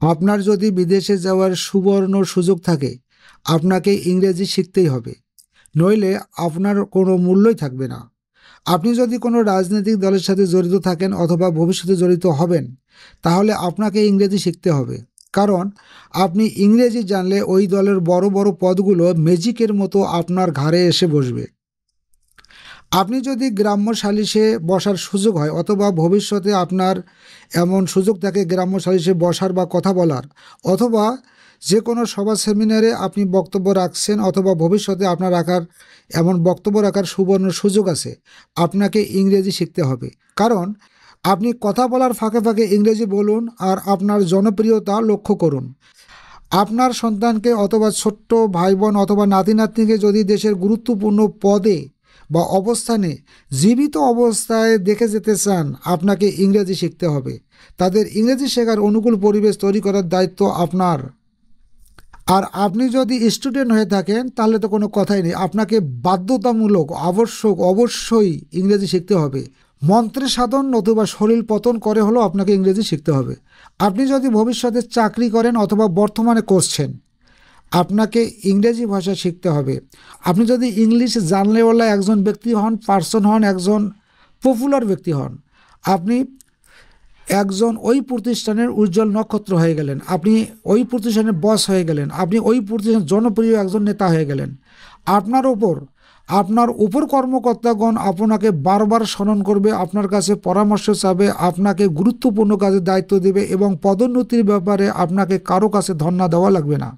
আপনার যদি বিদেশে যাওয়ার সুবর্ণ সুযোগ থাকে, আপনাকে ইংরেজি শিখতেই হবে, নইলে আপনার কোনো মূল্যই থাকবে না। আপনি যদি কোনো রাজনৈতিক দলের সাথে জড়িত থাকেন অথবা ভবিষ্যতে জড়িত হবেন, তাহলে আপনাকে ইংরেজি শিখতে হবে। কারণ আপনি ইংরেজি জানলে ওই দলের বড় বড় পদগুলো ম্যাজিকের মতো আপনার ঘাড়ে এসে বসবে। আপনি যদি গ্রাম্য সালিশে বসার সুযোগ হয় অথবা ভবিষ্যতে আপনার এমন সুযোগ থাকে গ্রাম্য সালিশে বসার বা কথা বলার, অথবা যে কোনো সভা সেমিনারে আপনি বক্তব্য রাখছেন অথবা ভবিষ্যতে আপনার এমন বক্তব্য রাখার সুবর্ণ সুযোগ আছে, আপনাকে ইংরেজি শিখতে হবে। কারণ আপনি কথা বলার ফাঁকে ফাঁকে ইংরেজি বলুন আর আপনার জনপ্রিয়তা লক্ষ্য করুন। আপনার সন্তানকে অথবা ছোট্ট ভাই বোন অথবা নাতি নাতনিকে যদি দেশের গুরুত্বপূর্ণ পদে বা অবস্থানে জীবিত অবস্থায় দেখে যেতে চান, আপনাকে ইংরেজি শিখতে হবে। তাদের ইংরেজি শেখার অনুকূল পরিবেশ তৈরি করার দায়িত্ব আপনার। আর আপনি যদি স্টুডেন্ট হয়ে থাকেন তাহলে তো কোনো কথাই নেই, আপনাকে বাধ্যতামূলক অবশ্যই ইংরেজি শিখতে হবে। মন্ত্রে সাধন নতুবা শরীর পতন করে হলেও আপনাকে ইংরেজি শিখতে হবে। আপনি যদি ভবিষ্যতে চাকরি করেন অথবা বর্তমানে করছেন, আপনাকে ইংরেজি ভাষা শিখতে হবে। আপনি যদি ইংলিশ জানলেওয়ালা একজন ব্যক্তি হন, পার্সন হন, একজন পপুলার ব্যক্তি হন, আপনি একজন ওই প্রতিষ্ঠানের উজ্জ্বল নক্ষত্র হয়ে গেলেন, আপনি ওই প্রতিষ্ঠানের বস হয়ে গেলেন, আপনি ওই প্রতিষ্ঠানের জনপ্রিয় একজন নেতা হয়ে গেলেন। আপনার উপর কর্মকর্তাগণ আপনাকে বারবার স্মরণ করবে, আপনার কাছে পরামর্শ চাবে, আপনাকে গুরুত্বপূর্ণ কাজের দায়িত্ব দেবে এবং পদোন্নতির ব্যাপারে আপনাকে কারো কাছে ধর্ণা দেওয়া লাগবে না।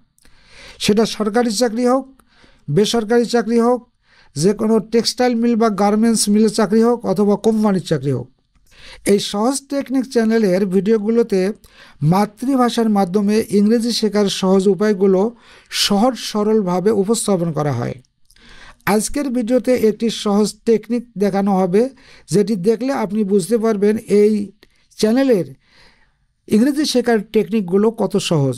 সেটা সরকারি চাকরি হোক, বেসরকারি চাকরি হোক, যে কোনো টেক্সটাইল মিল বা গার্মেন্টস মিলের চাকরি হোক অথবা কোম্পানির চাকরি হোক। এই সহজ টেকনিক চ্যানেলের ভিডিওগুলোতে মাতৃভাষার মাধ্যমে ইংরেজি শেখার সহজ উপায়গুলো সহজ সরলভাবে উপস্থাপন করা হয়। আজকের ভিডিওতে একটি সহজ টেকনিক দেখানো হবে, যেটি দেখলে আপনি বুঝতে পারবেন এই চ্যানেলের ইংরেজি শেখার টেকনিকগুলো কত সহজ।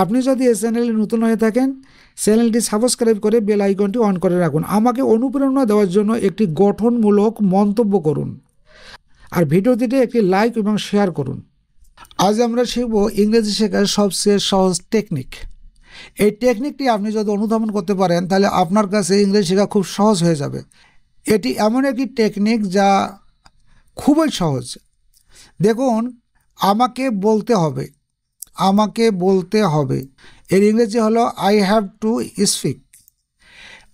আপনি যদি এই চ্যানেলে নতুন হয়ে থাকেন, চ্যানেলটি সাবস্ক্রাইব করে বেল আইকনটি অন করে রাখুন। আমাকে অনুপ্রেরণা দেওয়ার জন্য একটি গঠনমূলক মন্তব্য করুন আর ভিডিওটিতে একটি লাইক এবং শেয়ার করুন। আজ আমরা শিখব ইংরেজি শেখার সবচেয়ে সহজ টেকনিক। এই টেকনিকটি আপনি যদি অনুধাবন করতে পারেন তাহলে আপনার কাছে ইংরেজি শেখা খুব সহজ হয়ে যাবে। এটি এমন একটি টেকনিক যা খুবই সহজ। দেখুন, আমাকে বলতে হবে এর ইংরেজি হলো আই হ্যাভ টু স্পিক।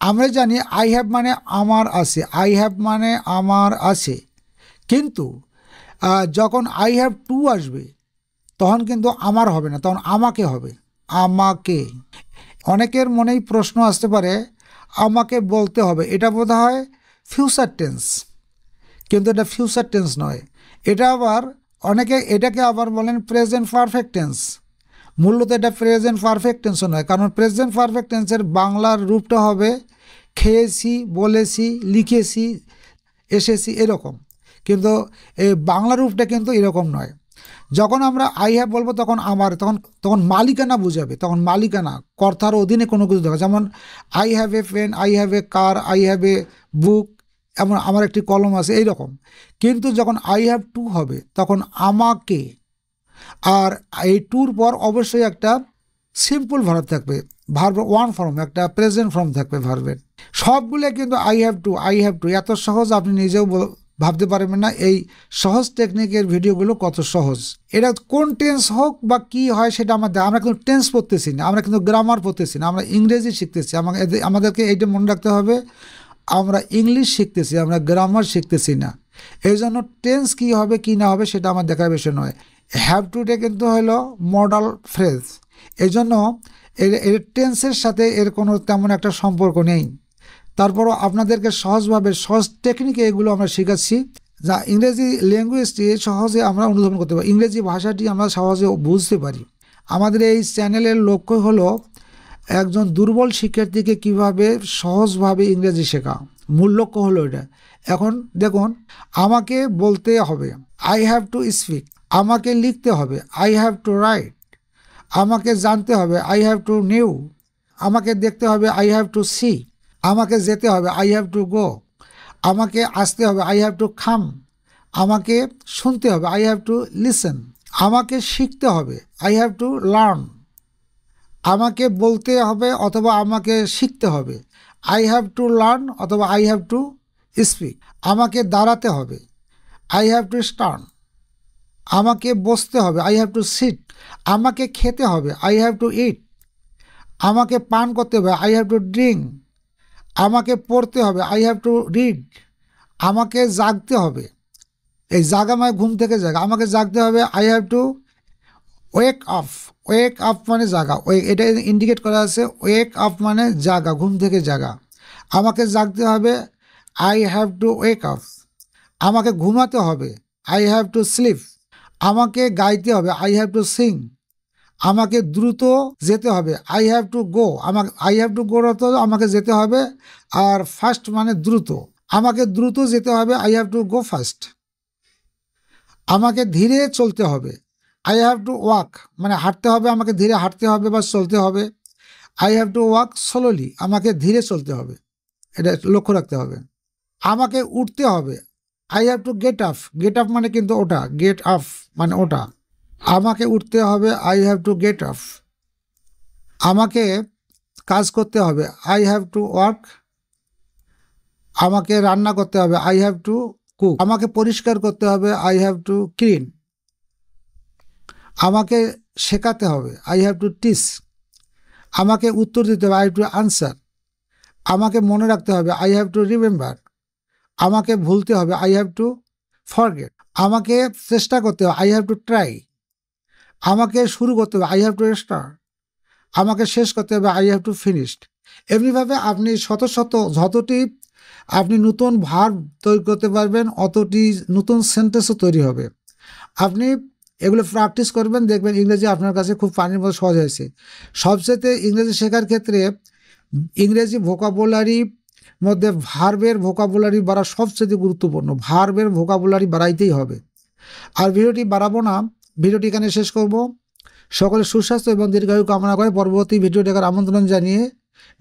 আমরা জানি আই হ্যাভ মানে আমার আছে, কিন্তু যখন আই হ্যাভ টু আসবে তখন কিন্তু আমার হবে না, তখন আমাকে হবে। অনেকের মনেই প্রশ্ন আসতে পারে, আমাকে বলতে হবে, এটা বোধ হয় ফিউচার টেন্স, কিন্তু এটা ফিউচার টেন্স নয়। এটাকে আবার বলেন প্রেজেন্ট পারফেক্ট টেন্স। মূলত এটা প্রেজেন্ট পারফেক্ট টেন্সও নয়, কারণ প্রেজেন্ট পারফেক্ট টেন্সের বাংলার রূপটা হবে খেয়েছি, বলেছি, লিখেছি, এসেছি, এরকম। কিন্তু এই বাংলা রূপটা কিন্তু এরকম নয়। যখন আমরা আই হ্যাভ বলবো তখন মালিকানা বুঝাবে, তখন মালিকানা কর্তার অধীনে কোনো কিছু দেখা, যেমন I have a pen, I have a car, I have a book, এমন আমার একটি কলম আছে, এইরকম। কিন্তু যখন আই হ্যাভ টু হবে তখন আমাকে, আর এই টুর পর অবশ্যই একটা সিম্পল ভার্ব থাকবে, ভার্ব ওয়ান ফর্ম, একটা প্রেজেন্ট ফর্ম থাকবে ভার্বের। সবগুলো কিন্তু আই হ্যাভ টু এত সহজ আপনি নিজেও ভাবতে পারবেন না এই সহজ টেকনিকের ভিডিওগুলো কত সহজ। এটা কোন টেন্স হোক বা কি হয় সেটা আমরা কিন্তু টেন্স পড়তেছি না, আমরা কিন্তু গ্রামার পড়তেছি না, আমরা ইংরেজি শিখতেছি। আমাদেরকে এইটা মনে রাখতে হবে, আমরা ইংলিশ শিখতেছি, আমরা গ্রামার শিখতেছি না। এই জন্য টেন্স কী হবে কি না হবে সেটা আমার দেখার বিষয় নয়। হ্যাভ টুটা কিন্তু হলো মডাল ফ্রেজ, এই জন্য এর টেন্সের সাথে এর কোনো তেমন একটা সম্পর্ক নেই। তারপরও আপনাদেরকে সহজ টেকনিকে এগুলো আমরা শেখাচ্ছি, যা ইংরেজি ল্যাঙ্গুয়েজটি সহজে আমরা অনুধাবন করতে পারি, ইংরেজি ভাষাটি আমরা সহজে বুঝতে পারি। আমাদের এই চ্যানেলের লক্ষ্য হলো একজন দুর্বল শিক্ষার্থীকে কিভাবে সহজভাবে ইংরেজি শেখা, মূল লক্ষ্য হলো এটা। এখন দেখুন, আমাকে বলতে হবে আই হ্যাভ টু স্পিক, আমাকে লিখতে হবে আই হ্যাভ টু রাইট, আমাকে জানতে হবে আই হ্যাভ টু নিউ, আমাকে দেখতে হবে আই হ্যাভ টু সি, আমাকে যেতে হবে আই হ্যাভ টু গো, আমাকে আসতে হবে আই হ্যাভ টু কাম, আমাকে শুনতে হবে আই হ্যাভ টু লিসেন। আমাকে শিখতে হবে, আই হ্যাভ টু লার্ন। আমাকে বলতে হবে অথবা আমাকে শিখতে হবে, আই হ্যাভ টু লার্ন অথবা আই হ্যাভ টু স্পিক। আমাকে দাঁড়াতে হবে, আই হ্যাভ টু স্ট্যান্ড। আমাকে বসতে হবে, আই হ্যাভ টু সিট। আমাকে খেতে হবে, আই হ্যাভ টু ইট। আমাকে পান করতে হবে, আই হ্যাভ টু ড্রিঙ্ক। আমাকে পড়তে হবে, আই হ্যাভ টু রিড। আমাকে জাগতে হবে, এই জাগা মানে ঘুম থেকে জাগা, আমাকে জাগতে হবে, I have to wake up. Wake up মানে জাগা, এটা ইন্ডিকেট করা আছে, ওয়েক আপ মানে জাগা, ঘুম থেকে জাগা। আমাকে জাগতে হবে, I have to wake up. আমাকে ঘুমাতে হবে, আই হ্যাভ টু স্লিপ। আমাকে গাইতে হবে, আই হ্যাভ টু সিং। আমাকে দ্রুত যেতে হবে, আই হ্যাভ টু গো। আমাকে আই হ্যাভ টু গো তো আমাকে যেতে হবে, আর ফাস্ট মানে দ্রুত। আমাকে দ্রুত যেতে হবে, I have to go fast. আমাকে ধীরে চলতে হবে, আই হ্যাভ টু ওয়াক মানে হাঁটতে হবে, আমাকে ধীরে হাঁটতে হবে বা চলতে হবে, I have to walk slowly. আমাকে ধীরে চলতে হবে, এটা লক্ষ্য রাখতে হবে। আমাকে উঠতে হবে, I have to get up. Get up মানে কিন্তু ওটা, গেট আপ মানে ওটা। আমাকে উঠতে হবে, I have to get up. আমাকে কাজ করতে হবে, আই হ্যাভ টু ওয়ার্ক। আমাকে রান্না করতে হবে, আই হ্যাভ টু কুক। আমাকে পরিষ্কার করতে হবে, আই হ্যাভ টু ক্লিন। আমাকে শেখাতে হবে, আই হ্যাভ টু টিচ। আমাকে উত্তর দিতে হবে, আই হ্যাভ টু আনসার। আমাকে মনে রাখতে হবে, আই হ্যাভ টু রিমেম্বার। আমাকে ভুলতে হবে, আই হ্যাভ টু ফরগেট। আমাকে চেষ্টা করতে হবে, আই হ্যাভ টু ট্রাই। আমাকে শুরু করতে হবে, আই হ্যাভ টু স্টার্ট। আমাকে শেষ করতে হবে, আই হ্যাভ টু ফিনিশড। এমনিভাবে আপনি যতটি আপনি নতুন ভার্ব তৈরি করতে পারবেন, অতটি নতুন সেন্টেন্সও তৈরি হবে। আপনি এগুলো প্র্যাকটিস করবেন, দেখবেন ইংরেজি আপনার কাছে খুব পানির মতো সহজ হয়েছে। সবচেয়ে ইংরেজি শেখার ক্ষেত্রে ইংরেজি ভোকাবুলারি মধ্যে ভার্বের ভোকাবুলারি বাড়া সবচেয়ে গুরুত্বপূর্ণ। ভার্বের ভোকাবুলারি বাড়াইতেই হবে। আর ভিডিওটি বাড়াবো না, ভিডিওটি এখানে শেষ করব। সকলের সুস্বাস্থ্য এবং দীর্ঘায়ু কামনা করে পরবর্তী ভিডিও দেখার আমন্ত্রণ জানিয়ে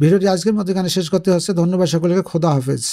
ভিডিওটি আজকের মতো এখানে শেষ করতে হচ্ছে। ধন্যবাদ সকলকে, খোদা হাফেজ।